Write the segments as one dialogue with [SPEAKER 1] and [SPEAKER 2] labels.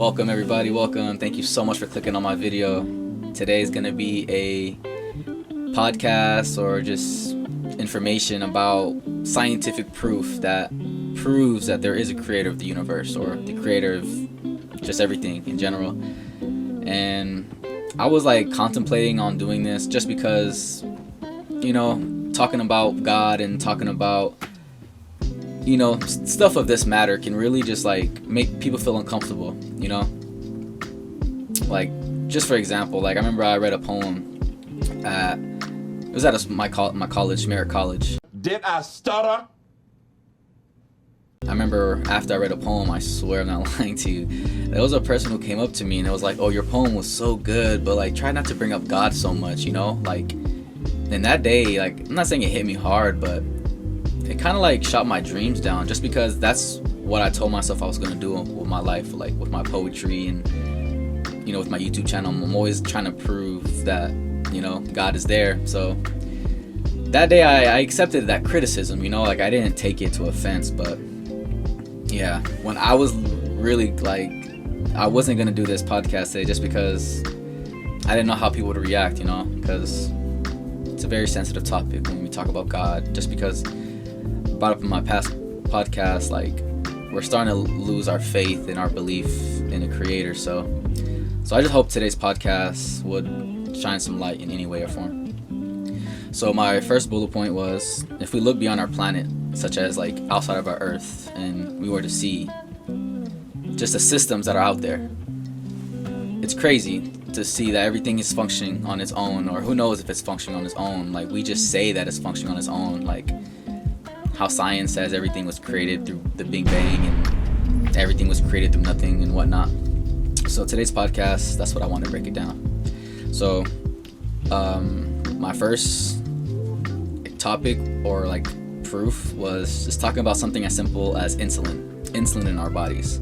[SPEAKER 1] Welcome everybody, welcome. Thank you so much for clicking on my video. Today is going to be a podcast or just information about scientific proof that proves that there is a creator of the universe, or the creator of just everything in general. And I was like contemplating on doing this just because, you know, talking about God and talking about, you know, stuff of this matter can really just like make people feel uncomfortable, you know. Like, just for example, like I remember I read a poem at, it was at my college, Merritt College.
[SPEAKER 2] Did I stutter?
[SPEAKER 1] I remember after I read a poem, I swear I'm not lying to you, there was a person who came up to me and it was like, oh, your poem was so good, but like try not to bring up God so much, you know. Like, and that day, like, I'm not saying it hit me hard, but it kind of like shot my dreams down, just because that's what I told myself I was going to do with my life, like with my poetry and, you know, with my YouTube channel. I'm always trying to prove that, you know, God is there. So that day I accepted that criticism, you know, like I didn't take it to offense. But yeah, when I was really like, I wasn't going to do this podcast today just because I didn't know how people would react, you know, because it's a very sensitive topic when we talk about God. Just because brought up in my past podcast, like we're starting to lose our faith and our belief in a creator. So I just hope today's podcast would shine some light in any way or form. So my first bullet point was, if we look beyond our planet, such as like outside of our Earth, and we were to see just the systems that are out there, it's crazy to see that everything is functioning on its own, or who knows if it's functioning on its own. Like, we just say that it's functioning on its own, like how science says everything was created through the Big Bang and everything was created through nothing and whatnot. So today's podcast, that's what I want to break it down. So my first topic, or like proof, was just talking about something as simple as insulin in our bodies.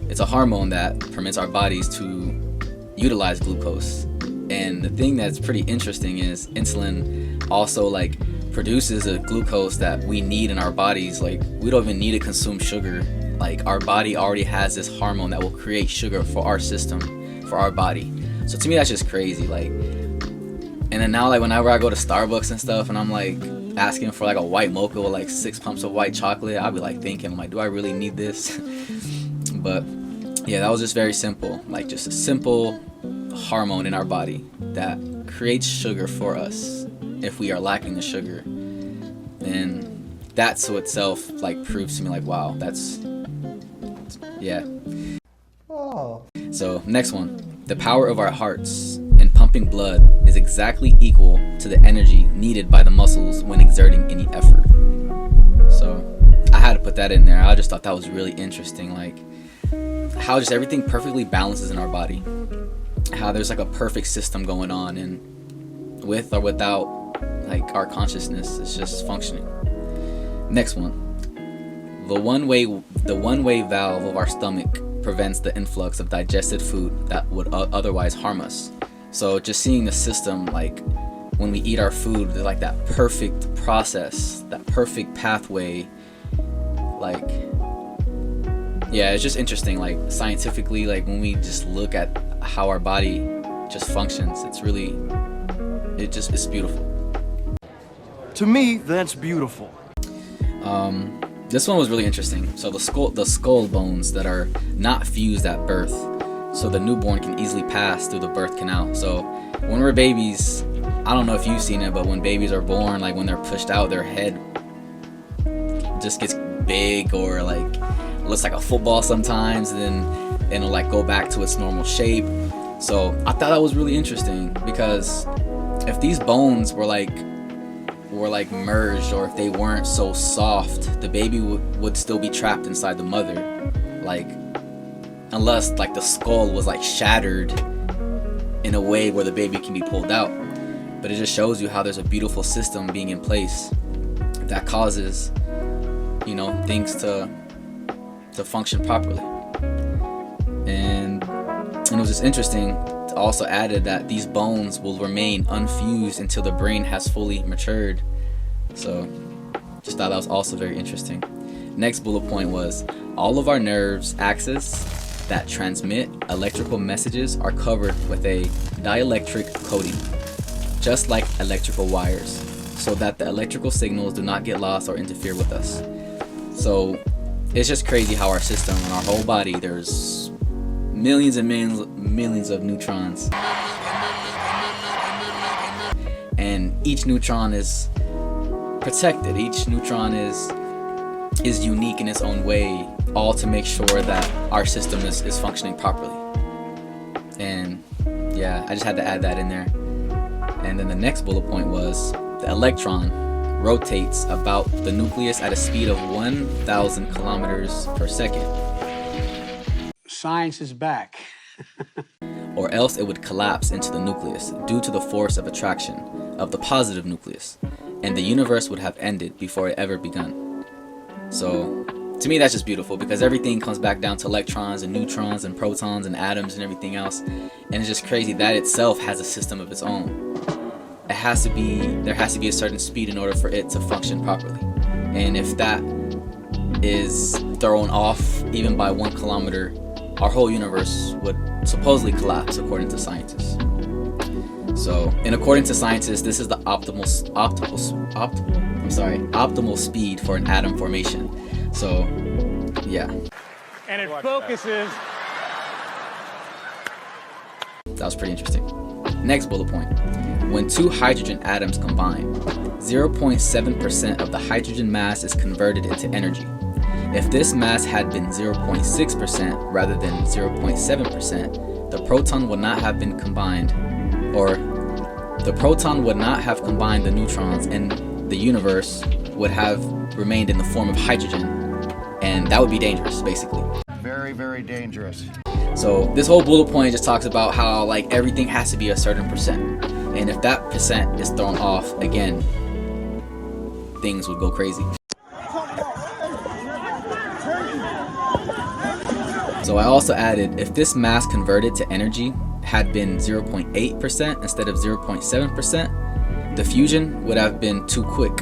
[SPEAKER 1] It's a hormone that permits our bodies to utilize glucose. And the thing that's pretty interesting is insulin also like produces a glucose that we need in our bodies. Like, we don't even need to consume sugar. Like, our body already has this hormone that will create sugar for our system, for our body. So to me, that's just crazy. Like, and then now, like, whenever I go to Starbucks and stuff and I'm like asking for like a white mocha with like 6 pumps of white chocolate, I'll be like thinking, like, do I really need this? But yeah, that was just very simple. Like, just a simple hormone in our body that creates sugar for us if we are lacking the sugar. And that to itself like proves to me, like, wow, that's, yeah.
[SPEAKER 3] Oh.
[SPEAKER 1] So next one, the power of our hearts and pumping blood is exactly equal to the energy needed by the muscles when exerting any effort. So I had to put that in there. I just thought that was really interesting, like how just everything perfectly balances in our body, how there's like a perfect system going on, and with or without like our consciousness, it's just functioning. Next one, the one-way valve of our stomach prevents the influx of digested food that would otherwise harm us. So just seeing the system, like when we eat our food, there's like that perfect process, that perfect pathway. Like, yeah, it's just interesting, like scientifically, like when we just look at how our body just functions, it's beautiful.
[SPEAKER 3] To me, that's beautiful.
[SPEAKER 1] This one was really interesting. So the skull bones that are not fused at birth, so the newborn can easily pass through the birth canal. So when we're babies, I don't know if you've seen it, but when babies are born, like when they're pushed out, their head just gets big, or like looks like a football sometimes, and then it'll like go back to its normal shape. So I thought that was really interesting, because if these bones were like merged, or if they weren't so soft, the baby would still be trapped inside the mother, like unless like the skull was like shattered in a way where the baby can be pulled out. But it just shows you how there's a beautiful system being in place that causes, you know, things to function properly. And it was just interesting to also added that these bones will remain unfused until the brain has fully matured. So just thought that was also very interesting. Next bullet point was, all of our nerves access that transmit electrical messages are covered with a dielectric coating, just like electrical wires, so that the electrical signals do not get lost or interfere with us. So it's just crazy how our system and our whole body, there's millions and millions of neutrons, and each neutron is protected. Each neutron is unique in its own way, all to make sure that our system is functioning properly. And yeah, I just had to add that in there. And then the next bullet point was the electron rotates about the nucleus at a speed of 1,000 kilometers per second.
[SPEAKER 2] Science is back.
[SPEAKER 1] Or else it would collapse into the nucleus due to the force of attraction of the positive nucleus, and the universe would have ended before it ever begun. So to me, that's just beautiful, because everything comes back down to electrons and neutrons and protons and atoms and everything else. And it's just crazy that itself has a system of its own. There has to be a certain speed in order for it to function properly. And if that is thrown off even by 1 kilometer, our whole universe would supposedly collapse, according to scientists. So, and according to scientists, this is the optimal speed for an atom formation. So, yeah.
[SPEAKER 2] And it focuses.
[SPEAKER 1] That was pretty interesting. Next bullet point. When two hydrogen atoms combine, 0.7% of the hydrogen mass is converted into energy. If this mass had been 0.6% rather than 0.7%, the proton would not have been combined, or the proton would not have combined the neutrons, and the universe would have remained in the form of hydrogen, and that would be dangerous, basically.
[SPEAKER 3] Very, very dangerous.
[SPEAKER 1] So this whole bullet point just talks about how like everything has to be a certain percent, and if that percent is thrown off, again, things would go crazy. So I also added, if this mass converted to energy had been 0.8% instead of 0.7%, the fusion would have been too quick,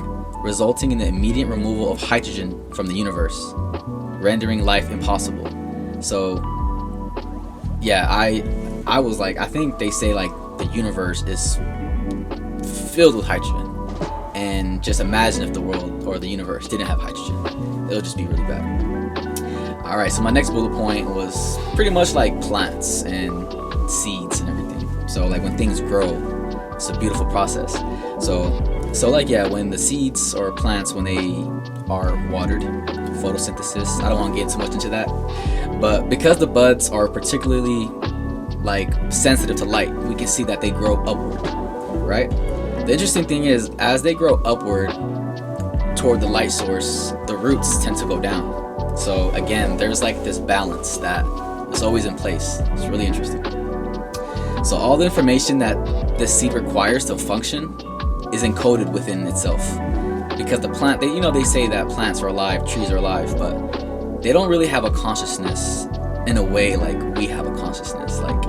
[SPEAKER 1] resulting in the immediate removal of hydrogen from the universe, rendering life impossible. So yeah, I was like, I think they say like the universe is filled with hydrogen, and just imagine if the world or the universe didn't have hydrogen, it would just be really bad. Alright, so my next bullet point was pretty much like plants and seeds and everything. So like when things grow, it's a beautiful process. So like yeah, when the seeds or plants, when they are watered, photosynthesis, I don't want to get too much into that, but because the buds are particularly like sensitive to light, we can see that they grow upward, right? The interesting thing is, as they grow upward toward the light source, the roots tend to go down. So again, there's like this balance that is always in place. It's really interesting. So all the information that this seed requires to function is encoded within itself. Because the plant, they say that plants are alive, trees are alive, but they don't really have a consciousness in a way like we have a consciousness. Like,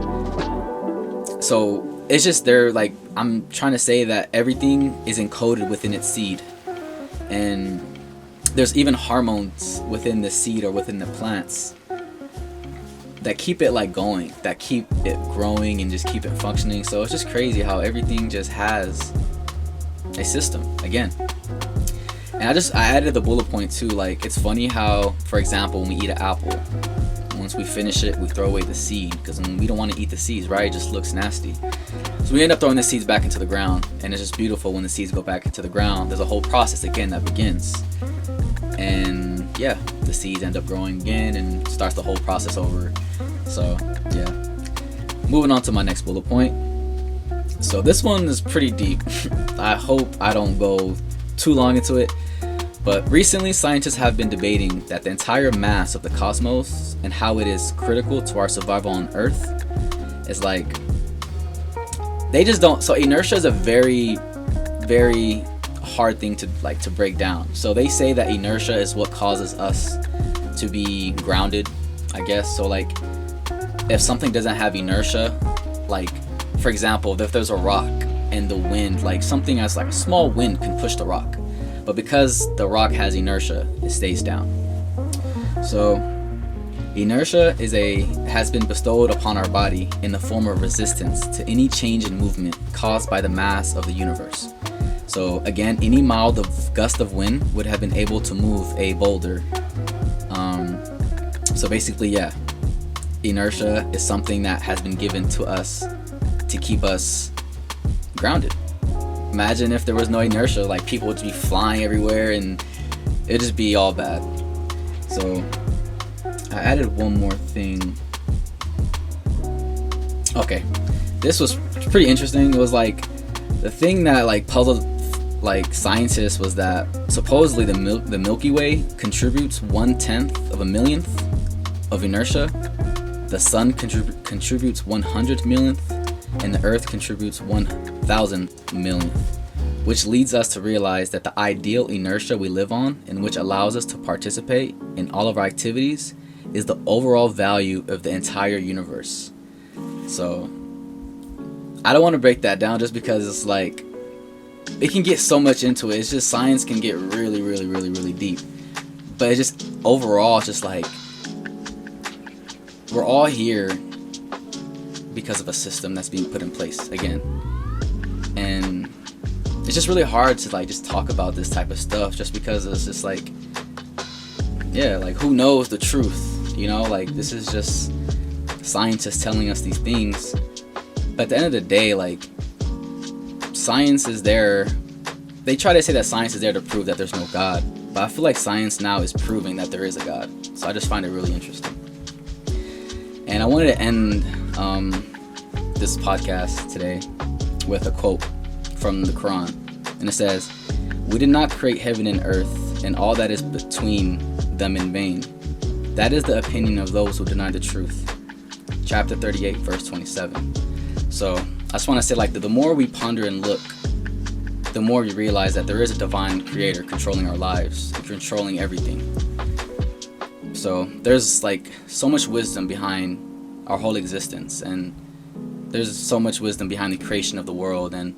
[SPEAKER 1] so it's just they're like, I'm trying to say that everything is encoded within its seed. And there's even hormones within the seed or within the plants that keep it like going, that keep it growing and just keep it functioning. So it's just crazy how everything just has a system again. And I added the bullet point too. Like, it's funny how, for example, when we eat an apple, once we finish it, we throw away the seed because we don't want to eat the seeds, right? It just looks nasty. So we end up throwing the seeds back into the ground, and it's just beautiful when the seeds go back into the ground. There's a whole process again that begins, and yeah, the seeds end up growing again and starts the whole process over. So yeah, moving on to my next bullet point. So this one is pretty deep. I hope I don't go too long into it, but recently scientists have been debating that the entire mass of the cosmos and how it is critical to our survival on Earth is like, they just don't. So inertia is a very, very hard thing to break down. So they say that inertia is what causes us to be grounded, I guess. So like, if something doesn't have inertia, like for example, if there's a rock and the wind, like something as like a small wind can push the rock, but because the rock has inertia, it stays down. So Inertia has been bestowed upon our body in the form of resistance to any change in movement caused by the mass of the universe. So again, any mild gust of wind would have been able to move a boulder. So basically, yeah, inertia is something that has been given to us to keep us grounded. Imagine if there was no inertia, like people would just be flying everywhere and it'd just be all bad. So I added one more thing. Okay, this was pretty interesting. It was like the thing that like puzzled like scientists was that supposedly the Milky Way contributes 1/10 of a millionth of inertia. The sun contributes 100 millionth, and the Earth contributes 1,000 millionth, which leads us to realize that the ideal inertia we live on, and which allows us to participate in all of our activities, is the overall value of the entire universe. So I don't want to break that down just because it's like it can get so much into it. It's just science can get really, really, really, really deep. But it's just overall, it's just like we're all here because of a system that's being put in place again. And it's just really hard to like just talk about this type of stuff just because it's just like, yeah, like who knows the truth, you know? Like this is just scientists telling us these things. But at the end of the day, like science is there. They try to say that science is there to prove that there's no God, but I feel like science now is proving that there is a God. So I just find it really interesting. And I wanted to end this podcast today with a quote from the Quran, and it says, "We did not create heaven and earth and all that is between them in vain. That is the opinion of those who deny the truth." Chapter 38, verse 27. So I just want to say, like, the more we ponder and look, the more we realize that there is a divine creator controlling our lives, controlling everything. So there's like so much wisdom behind our whole existence, and there's so much wisdom behind the creation of the world, and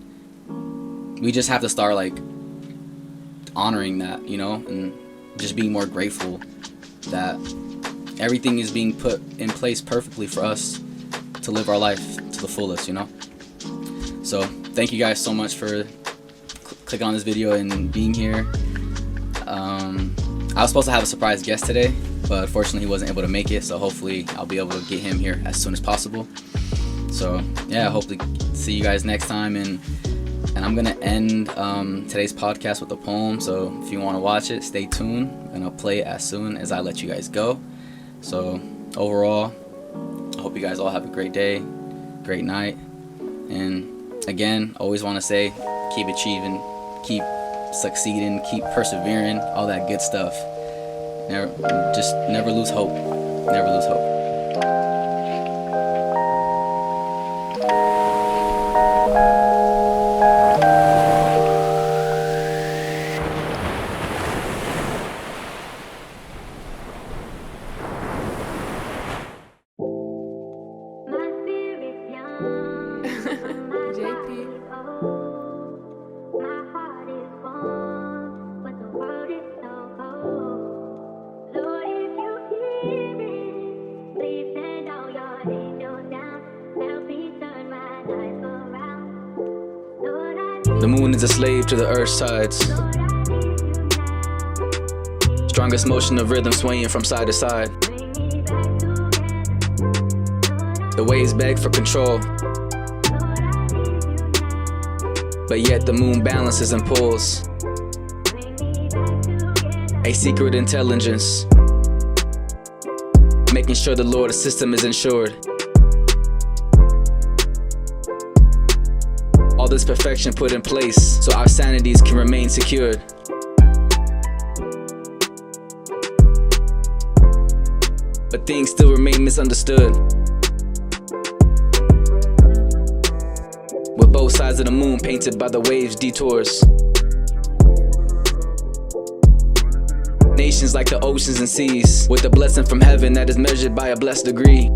[SPEAKER 1] we just have to start like honoring that, you know, and just being more grateful that everything is being put in place perfectly for us to live our life to the fullest, you know. So thank you guys so much for clicking on this video and being here. I was supposed to have a surprise guest today, but unfortunately he wasn't able to make it, so hopefully I'll be able to get him here as soon as possible. So yeah, hopefully see you guys next time, and I'm gonna end today's podcast with a poem. So if you want to watch it, stay tuned, and I'll play it as soon as I let you guys go. So overall, I hope you guys all have a great day, great night, and again, always want to say, keep achieving, keep succeeding, keep persevering, all that good stuff. Never lose hope. Never lose hope. The moon is a slave to the earth's tides. Strongest motion of rhythm swaying from side to side. The waves beg for control, but yet the moon balances and pulls. A secret intelligence, making sure the Lord system is ensured. All this perfection put in place so our sanities can remain secured. But things still remain misunderstood, with both sides of the moon painted by the waves' detours. Nations like the oceans and seas, with a blessing from heaven that is measured by a blessed degree.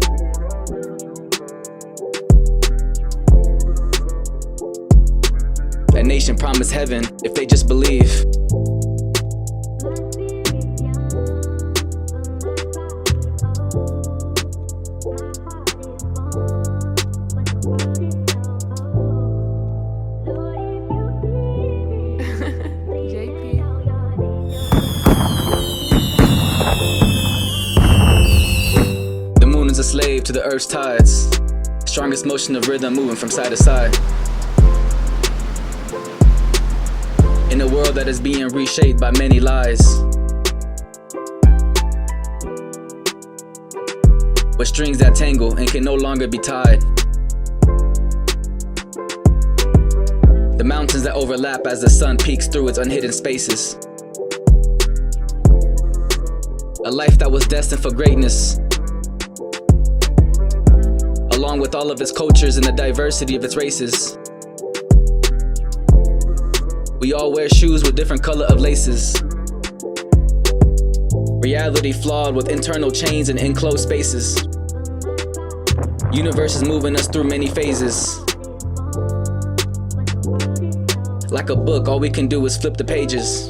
[SPEAKER 1] A nation promised heaven if they just believe. slave to the earth's tides. Strongest motion of rhythm moving from side to side. In a world that is being reshaped by many lies, with strings that tangle and can no longer be tied. The mountains that overlap as the sun peeks through its unhidden spaces. A life that was destined for greatness, along with all of its cultures and the diversity of its races. We all wear shoes with different color of laces. Reality flawed with internal chains and enclosed spaces. Universe is moving us through many phases. Like a book, all we can do is flip the pages.